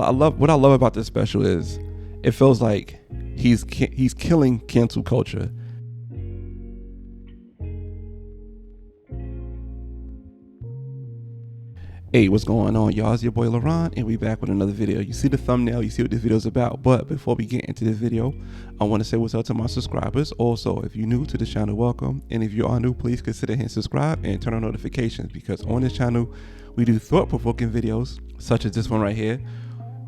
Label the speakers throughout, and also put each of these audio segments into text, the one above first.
Speaker 1: What I love about this special is it feels like he's killing cancel culture. Hey, what's going on, y'all? It's your boy LaRon, and we back with another video. You see the thumbnail, you see what this video is about. But before we get into this video, I want to say what's up to my subscribers. Also, if you're new to this channel, welcome. And if you are new, please consider hitting subscribe and turn on notifications, because on this channel, we do thought-provoking videos, such as this one right here.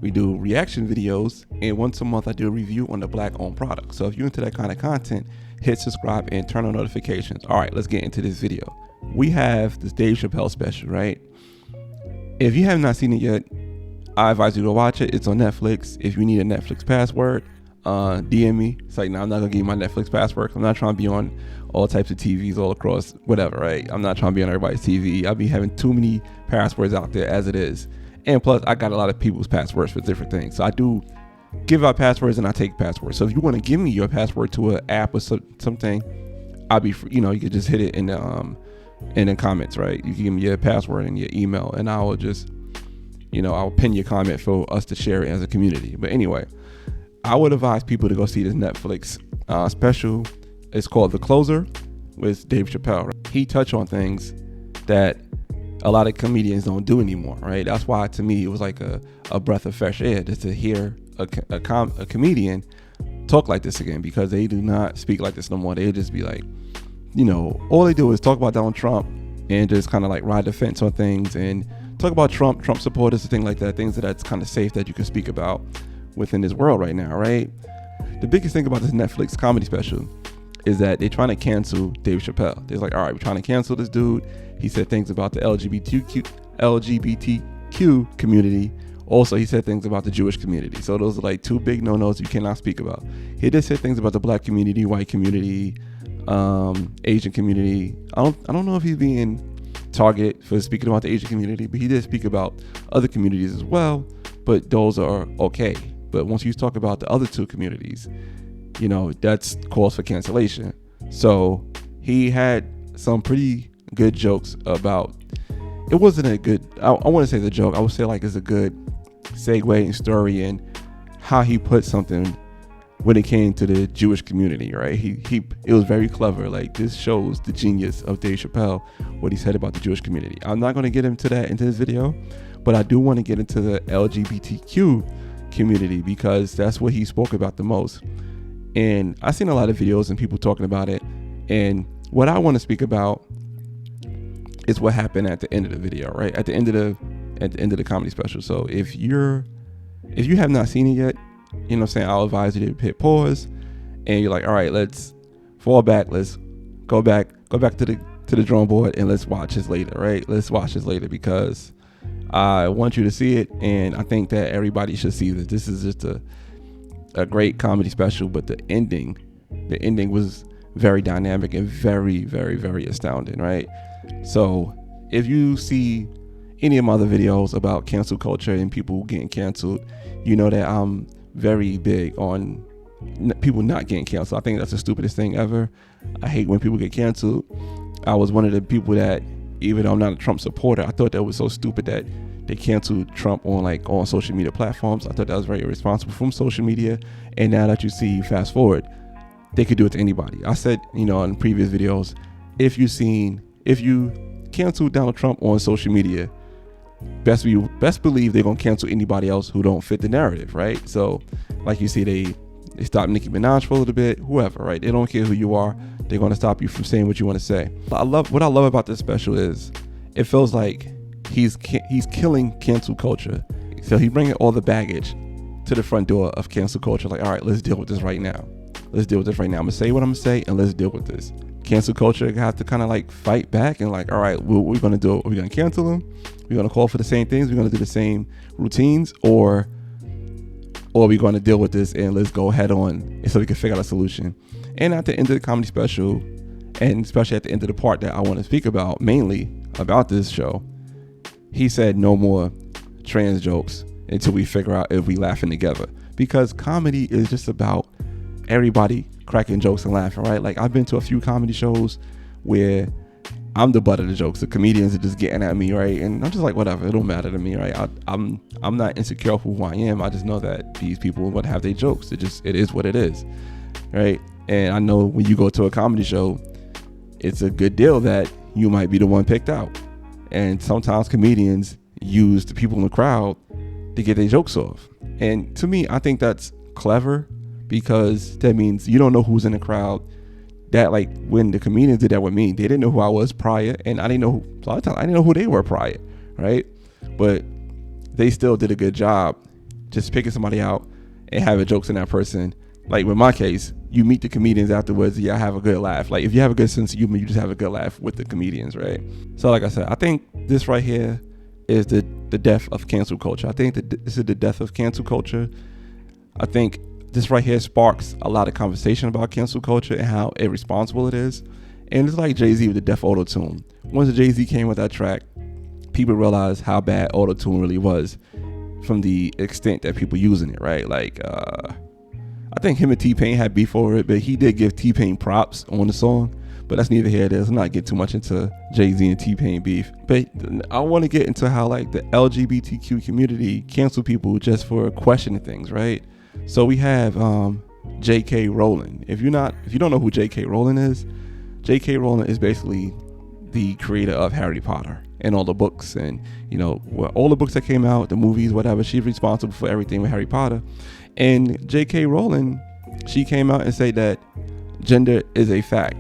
Speaker 1: We do reaction videos, and once a month, I do a review on the Black-owned product. So if you're into that kind of content, hit subscribe and turn on notifications. All right, let's get into this video. We have this Dave Chappelle special, right? If you have not seen it yet, I advise you to watch it. It's on Netflix. If you need a Netflix password, DM me. It's like, no, I'm not gonna give you my Netflix password. I'm not trying to be on all types of TVs all across, whatever, right? I'm not trying to be on everybody's TV. I'll be having too many passwords out there as it is. And plus, I got a lot of people's passwords for different things. So I do give out passwords and I take passwords. So if you want to give me your password to an app or something, I'll be, you could just hit it in the comments, right? You can give me your password and your email, and I will just, I'll pin your comment for us to share it as a community. But anyway, I would advise people to go see this Netflix special. It's called The Closer with Dave Chappelle. Right? He touched on things that a lot of comedians don't do anymore, right? That's why, to me, it was like a breath of fresh air just to hear a comedian talk like this again, because they do not speak like this no more. They just be like, all they do is talk about Donald Trump and just kind of like ride the fence on things and talk about Trump supporters and things like that, things that's kind of safe that you can speak about within this world right now, right? The biggest thing about this Netflix comedy special is that they're trying to cancel Dave Chappelle. They're like, all right, we're trying to cancel this dude. He said things about the LGBTQ community. Also, he said things about the Jewish community. So those are like two big no-nos you cannot speak about. He did say things about the Black community, white community, Asian community. I don't know if he's being targeted for speaking about the Asian community, but he did speak about other communities as well. But those are okay. But once you talk about the other two communities, that's cause for cancellation. So he had some pretty good jokes about. It wasn't a good. I want to say the joke. I would say like it's a good segue and story and how he put something when it came to the Jewish community, right? It was very clever. Like, this shows the genius of Dave Chappelle, what he said about the Jewish community. I'm not going to get into that into this video, but I do want to get into the LGBTQ community, because that's what he spoke about the most. And I've seen a lot of videos and people talking about it. And what I want to speak about is what happened at the end of the video, right? At the end of the comedy special. So if you have not seen it yet, I'll advise you to hit pause, and you're like, all right, let's fall back, let's go back to the drawing board, and let's watch this later, right? Let's watch this later, because I want you to see it, and I think that everybody should see that this is just a great comedy special. But the ending was very dynamic and very, very, very astounding, right? So if you see any of my other videos about cancel culture and people getting canceled, you know that I'm very big on people not getting canceled. I think that's the stupidest thing ever. I hate when people get canceled. I was one of the people that, even though I'm not a Trump supporter, I thought that was so stupid that they canceled Trump on social media platforms. I thought that was very irresponsible from social media. And now that you see, fast forward, they could do it to anybody. I said, in previous videos, if you cancel Donald Trump on social media, best believe they're gonna cancel anybody else who don't fit the narrative, right? So, like you see, they stopped Nicki Minaj for a little bit, whoever, right? They don't care who you are. They're gonna stop you from saying what you want to say. What I love about this special is it feels like he's killing cancel culture. So he's bringing all the baggage to the front door of cancel culture. Like, all right, let's deal with this right now. I'm gonna say what I'm gonna say, and let's deal with this. Cancel culture have to kind of like fight back and like, all right, what we're gonna do? Are we gonna cancel them? We're gonna call for the same things? We're gonna do the same routines, or are we gonna deal with this and let's go head on, so we can figure out a solution? And at the end of the comedy special, and especially at the end of the part that I want to speak about, mainly about this show, he said no more trans jokes until we figure out if we laughing together, because comedy is just about everybody cracking jokes and laughing, right? Like, I've been to a few comedy shows where I'm the butt of the jokes. The comedians are just getting at me, right? And I'm just like, whatever, it don't matter to me, right? I'm not insecure for who I am. I just know that these people would have their jokes. It is what it is, right? And I know when you go to a comedy show, it's a good deal that you might be the one picked out. And sometimes comedians use the people in the crowd to get their jokes off. And to me, I think that's clever, because that means you don't know who's in the crowd. That, like, when the comedians did that with me, they didn't know who I was prior, and I didn't know a lot of times I didn't know who they were prior, right? But they still did a good job just picking somebody out and having jokes in that person. Like in my case, you meet the comedians afterwards, I have a good laugh. Like if you have a good sense of humor, you just have a good laugh with the comedians, right? So like I said, I think this right here is the death of cancel culture. I think that this is the death of cancel culture. I think this right here sparks a lot of conversation about cancel culture and how irresponsible it is. And it's like Jay-Z with the Death Auto-Tune. Once Jay-Z came with that track, people realized how bad auto-tune really was from the extent that people using it, right? Like, I think him and T-Pain had beef over it, but he did give T-Pain props on the song. But that's neither here nor there. Let's not get too much into Jay-Z and T-Pain beef. But I want to get into how like the LGBTQ community cancel people just for questioning things, right? So we have J.K. Rowling. If you don't know who J.K. Rowling is, J.K. Rowling is basically the creator of Harry Potter and all the books, and all the books that came out, the movies, whatever. She's responsible for everything with Harry Potter. And J.K. Rowling, she came out and said that gender is a fact.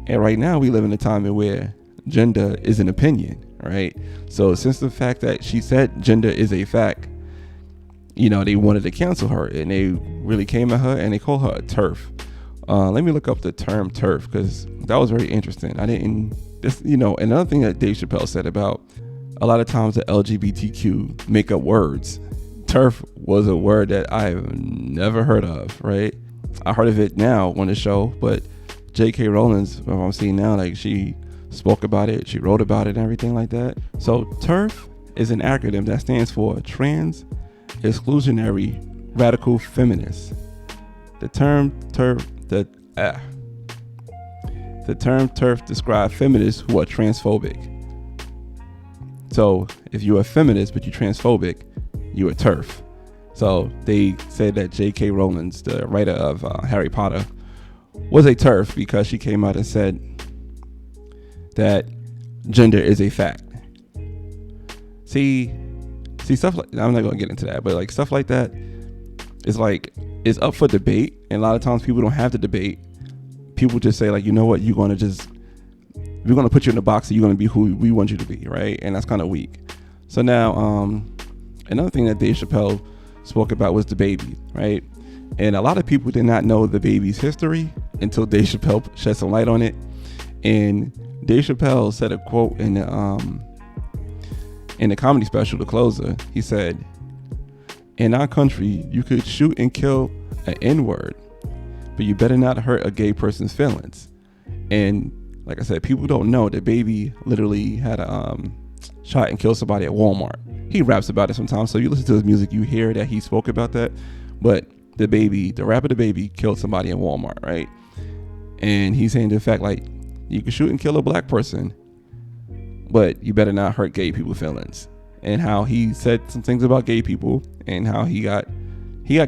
Speaker 1: And right now we live in a time where gender is an opinion, right? So since the fact that she said gender is a fact, they wanted to cancel her, and they really came at her and they called her a TERF. Let me look up the term TERF, because that was very interesting. Another thing that Dave Chappelle said about a lot of times the LGBTQ make up words. TERF was a word that I have never heard of, right? I heard of it now on the show, but J.K. Rowling's, I'm seeing now, like she spoke about it, she wrote about it and everything like that. So TERF is an acronym that stands for Trans Exclusionary Radical Feminist. The term TERF describes feminists who are transphobic. So if you're a feminist but you're transphobic, you're a TERF. So they said that J.K. Rowling's, the writer of Harry Potter, was a TERF because she came out and said that gender is a fact. See stuff like, I'm not gonna get into that, but like stuff like that is like, it's up for debate, and a lot of times people don't have the debate. People just say like, you know what, we're gonna put you in the box and you're gonna be who we want you to be, right? And that's kind of weak. So now another thing that Dave Chappelle spoke about was the baby, right? And a lot of people did not know the baby's history until Dave Chappelle shed some light on it. And Dave Chappelle said a quote in the comedy special, The Closer. He said, "In our country, you could shoot and kill an N-word, but you better not hurt a gay person's feelings." And like I said, people don't know that baby literally had a shot and killed somebody at Walmart. He raps about it sometimes, so you listen to his music, you hear that he spoke about that. But the rapper the baby killed somebody in Walmart, right? And he's saying the fact like, you can shoot and kill a black person, but you better not hurt gay people's feelings. And how he said some things about gay people and how he got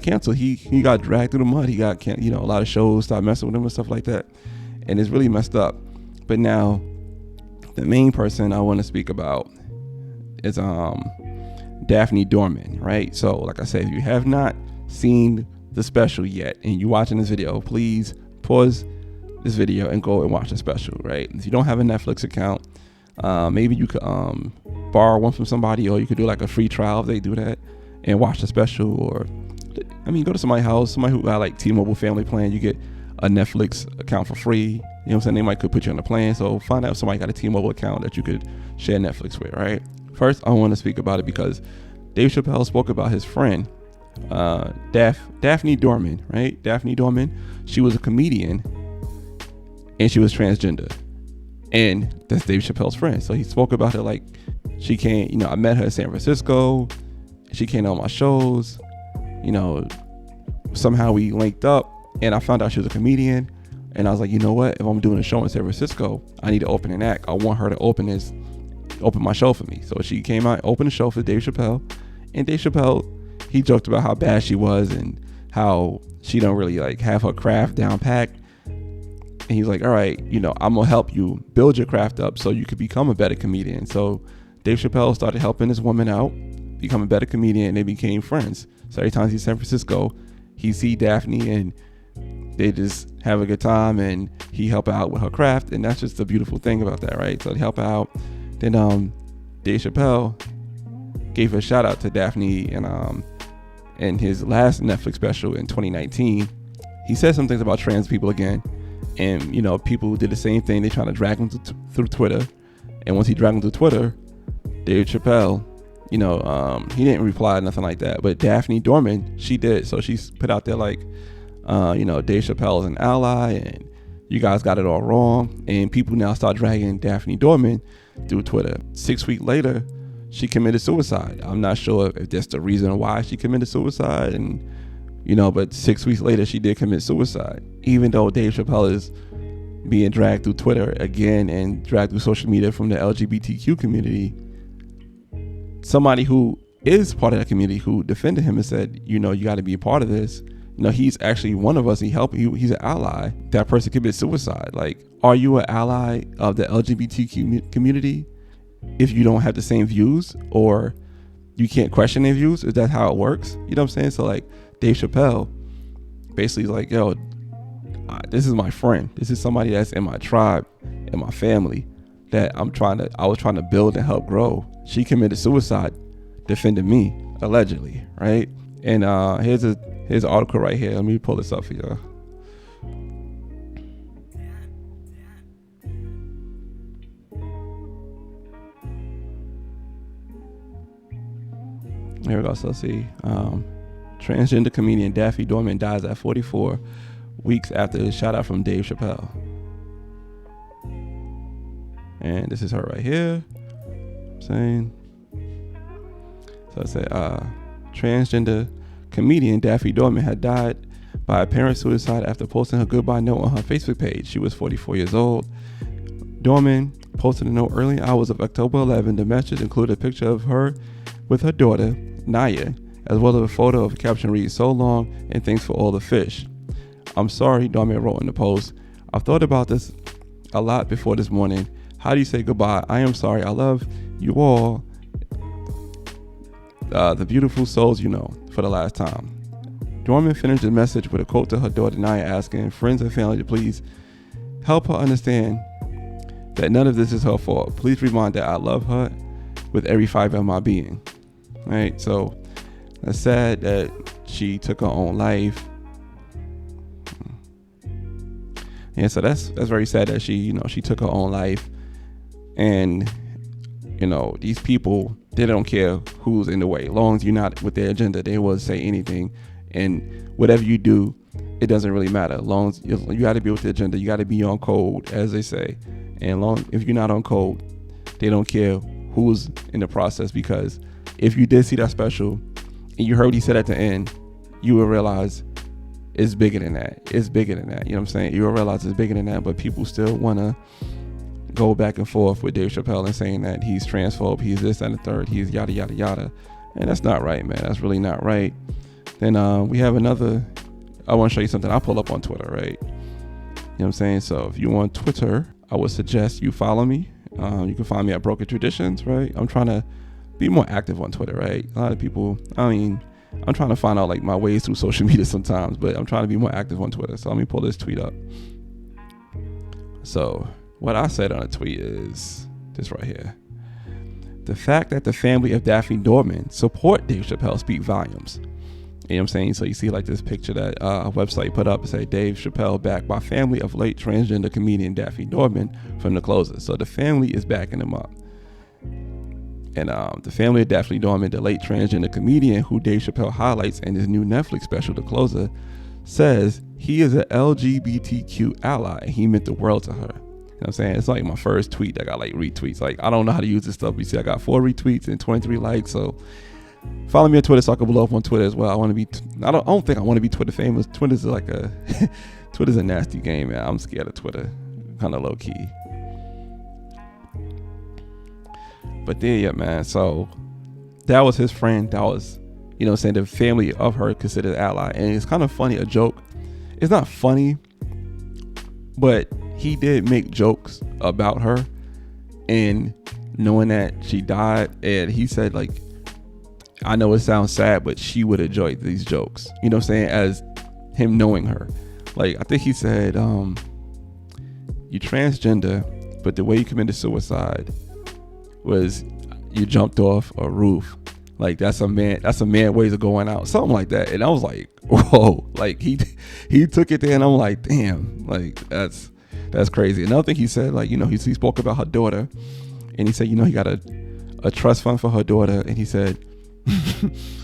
Speaker 1: canceled. He got dragged through the mud. He got a lot of shows started messing with him and stuff like that. And it's really messed up. But now the main person I want to speak about is Daphne Dorman, right? So like I said, if you have not seen the special yet and you're watching this video, please pause this video and go and watch the special, right? If you don't have a Netflix account, maybe you could borrow one from somebody, or you could do like a free trial if they do that and watch the special. Or go to somebody's house, somebody who got like T-Mobile family plan, you get a Netflix account for free. You know what I'm saying? They might could put you on the plan. So find out if somebody got a T-Mobile account that you could share Netflix with, right? First, I want to speak about it because Dave Chappelle spoke about his friend, Daphne Dorman, right? Daphne Dorman, she was a comedian and she was transgender. And that's Dave Chappelle's friend. So he spoke about it like, she came, I met her in San Francisco. She came on my shows. Somehow we linked up and I found out she was a comedian. And I was like, you know what? If I'm doing a show in San Francisco, I need to open an act. I want her to open my show for me. So she came out, opened the show for Dave Chappelle. And Dave Chappelle, he joked about how bad she was and how she don't really like have her craft down packed. And he was like, all right, I'm gonna help you build your craft up so you could become a better comedian. So Dave Chappelle started helping this woman out, become a better comedian, and they became friends. So every time he's in San Francisco, he see Daphne and they just have a good time, and he help out with her craft. And that's just the beautiful thing about that, right? So they help out. Then Dave Chappelle gave a shout out to Daphne and his last Netflix special in 2019. He said some things about trans people again, and people did the same thing. They trying to drag him through Twitter, and once he dragged him through Twitter, Dave Chappelle, he didn't reply, nothing like that. But Daphne Dorman, she did. So she's put out there like, Dave Chappelle is an ally, and you guys got it all wrong. And people now start dragging Daphne Dorman through Twitter. 6 weeks later, she committed suicide. I'm not sure if that's the reason why she committed suicide, and but 6 weeks later she did commit suicide. Even though Dave Chappelle is being dragged through Twitter again and dragged through social media from the LGBTQ community, somebody who is part of that community who defended him and said, you got to be a part of this. He's actually one of us. He's an ally. That person committed suicide. Like, are you an ally of the LGBTQ community if you don't have the same views, or you can't question their views? Is that how it works? You know what I'm saying? So like Dave Chappelle basically is like, yo, this is my friend. This is somebody that's in my tribe, in my family, that I was trying to build and help grow. She committed suicide defending me, allegedly, right? And here's an article right here. Let me pull this up for y'all. Here we go. So let's see. Transgender comedian Daphne Dorman dies at 44 weeks after a shout out from Dave Chappelle. And this is her right here. Saying. So I said, transgender comedian Daphne Dorman had died by apparent suicide after posting her goodbye note on her Facebook page. She was 44 years old. Dorman posted a note early hours of October 11. The message included a picture of her with her daughter, Naya, as well as a photo of a caption reads, "So long and thanks for all the fish." "I'm sorry," Dorman wrote in the post. "I've thought about this a lot before this morning. How do you say goodbye? I am sorry. I love you all, the beautiful souls for the last time." Dorman finished the message with a quote to her daughter Naya, asking friends and family to please help her understand that none of this is her fault. Please remind that I love her with every fiber of my being. Right? So it's sad that she took her own life. And so that's very sad that she took her own life. And these people, they don't care who's in the way. As long as you're not with their agenda, they will say anything. And whatever you do, it doesn't really matter. As long as you got to be with the agenda, you got to be on code, as they say. And if you're not on code, they don't care who's in the process, because if you did see that special and you heard what he said at the end, you will realize it's bigger than that. It's bigger than that. You know what I'm saying? You will realize it's bigger than that, but people still want to go back and forth with Dave Chappelle and saying that he's transphobe, he's this and the third, he's yada, yada, yada. And that's not right, man. That's really not right. Then we have another, I want to show you something I pulled up on Twitter, right? You know what I'm saying? So if you on Twitter, I would suggest you follow me. You can find me at Broken Traditions, right? I'm trying to be more active on Twitter, right? A lot of people, I'm trying to find out like my ways through social media sometimes, but I'm trying to be more active on Twitter. So let me pull this tweet up. So what I said on a tweet is this right here. The fact that the family of Daphne Dorman support Dave Chappelle speak volumes. You know what I'm saying? So you see like this picture that a website put up and say Dave Chappelle backed by family of late transgender comedian Daphne Dorman from the closer. So the family is backing him up. And the family of Daphne Dorman, the late transgender comedian who Dave Chappelle highlights in his new Netflix special, The Closer, says he is an LGBTQ ally and he meant the world to her. You know what I'm saying? It's like my first tweet that got like retweets. Like, I don't know how to use this stuff. You see, I got 4 retweets and 23 likes. So follow me on Twitter so I can blow up on Twitter as well. I don't think I want to be Twitter famous. Twitter's like Twitter's a nasty game, man. I'm scared of Twitter, kind of low key. But then, yeah, man. So that was his friend. That was, you know, saying the family of her considered ally. And it's kind of funny, a joke. It's not funny, but he did make jokes about her, and knowing that she died, and he said, like, I know it sounds sad, but she would enjoy these jokes. You know what I'm saying? As him knowing her. Like, I think he said, you transgender, but the way you committed suicide was you jumped off a roof. Like, that's a man ways of going out. Something like that. And I was like, whoa. Like, he took it there, and I'm like, damn. Like, that's crazy. Another thing he said, like, you know, he spoke about her daughter, and he said, you know, he got a trust fund for her daughter, and he said,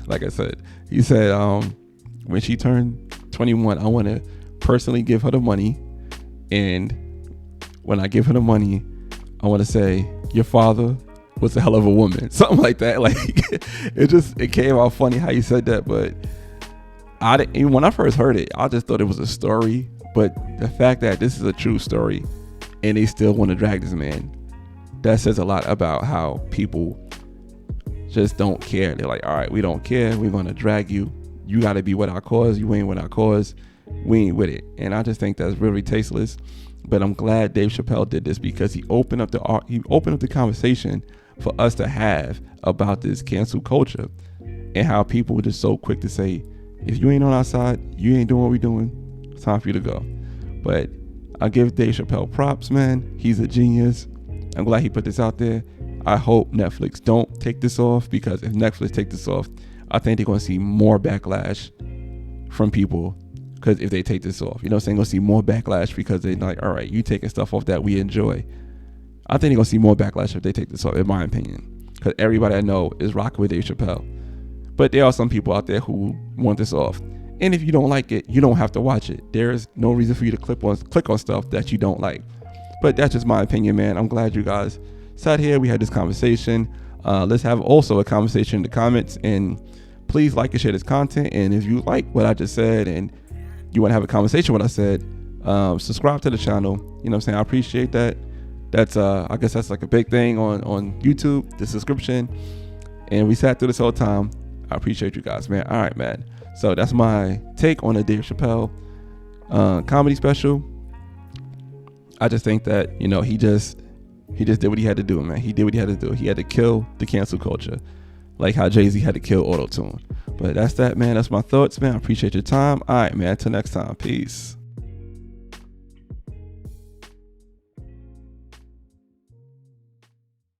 Speaker 1: like I said, he said, when she turned 21, I want to personally give her the money, and when I give her the money, I want to say, your father was a hell of a woman. Something like that. Like, it came out funny how he said that, but when I first heard it, I just thought it was a story. But the fact that this is a true story and they still want to drag this man, that says a lot about how people just don't care. They're like, all right, we don't care. We're going to drag you. You got to be with our cause. You ain't with our cause. We ain't with it. And I just think that's really tasteless. But I'm glad Dave Chappelle did this, because he opened up the conversation for us to have about this cancel culture and how people were just so quick to say, if you ain't on our side, you ain't doing what we doing. It's time for you to go. But I give Dave Chappelle props, man. He's a genius. I'm glad he put this out there. I hope Netflix don't take this off, because if Netflix take this off, I think they're going to see more backlash from people. Because if they take this off, you know what I'm saying, going to see more backlash, because they're like, all right, you taking stuff off that we enjoy. I think they're going to see more backlash if they take this off, in my opinion. Because everybody I know is rocking with Dave Chappelle. But there are some people out there who want this off. And if you don't like it, you don't have to watch it. There's no reason for you to click on stuff that you don't like. But that's just my opinion, man. I'm glad you guys sat here. We had this conversation. Let's have also a conversation in the comments. And please like and share this content. And if you like what I just said and you want to have a conversation with what I said, subscribe to the channel. You know what I'm saying? I appreciate that. That's I guess that's like a big thing on YouTube, the subscription. And we sat through this whole time. I appreciate you guys, man. All right, man. So that's my take on the Dave Chappelle comedy special. I just think that, you know, he just did what he had to do, man. He did what he had to do. He had to kill the cancel culture, like how Jay-Z had to kill auto-tune. But that's that, man. That's my thoughts, man. I appreciate your time. All right, man. Until next time. Peace.